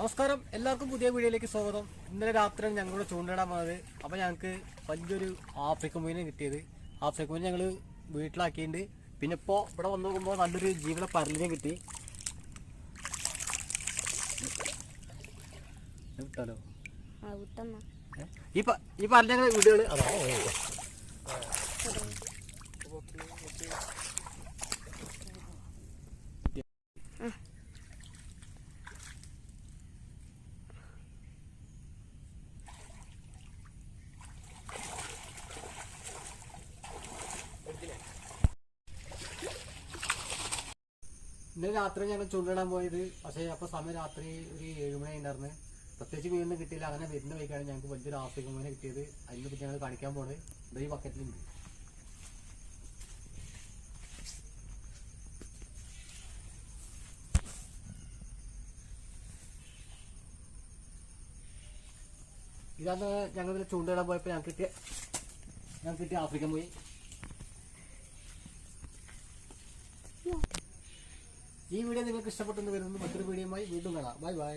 നമസ്കാരം, എല്ലാവർക്കും പുതിയ വീഡിയോയിലേക്ക് സ്വാഗതം. ഇന്നലെ രാത്രിയാണ് ഞങ്ങളുടെ ചൂണ്ടിടാൻ പോയത്. അപ്പോൾ ഞങ്ങൾക്ക് വലിയൊരു ആഫ്രിക്കൻ മീനെ കിട്ടിയത്. ആഫ്രിക്കൻ മീൻ ഞങ്ങൾ വീട്ടിലാക്കിയിട്ടുണ്ട്. പിന്നെ ഇപ്പോൾ ഇവിടെ വന്നു നോക്കുമ്പോൾ നല്ലൊരു ജീവന പരലിനെ കിട്ടി. കിട്ടാലോ ഈ പരൽ ഞങ്ങൾ വീടുകൾ അതാ ഇന്നലെ രാത്രി ഞങ്ങൾ ചൂണ്ടിടാൻ പോയത്. പക്ഷേ അപ്പോൾ സമയം രാത്രി ഒരു 7 മണി ഉണ്ടായിരുന്നു. പ്രത്യേകിച്ച് മീനൊന്നും കിട്ടിയില്ല. അങ്ങനെ വരുന്ന വഴിക്കാണ് ഞങ്ങൾക്ക് വലിയൊരു ആഫ്രിക്കൻ മീനെ കിട്ടിയത്. അതിനെ പറ്റി ഞങ്ങൾ കാണിക്കാൻ പോണത് ഇവിടെ ഈ ബക്കറ്റിലുണ്ട്. ഇതാണ് ഞങ്ങൾ ചൂണ്ടിടാൻ പോയപ്പോൾ ഞങ്ങൾക്ക് കിട്ടിയ ആഫ്രിക്കൻ പോയി. ഈ വീഡിയോ നിങ്ങൾക്ക് ഇഷ്ടപ്പെട്ടെന്ന് വരുന്നത് മറ്റൊരു വീഡിയോയുമായി വീണ്ടും കാണാം. Bye bye.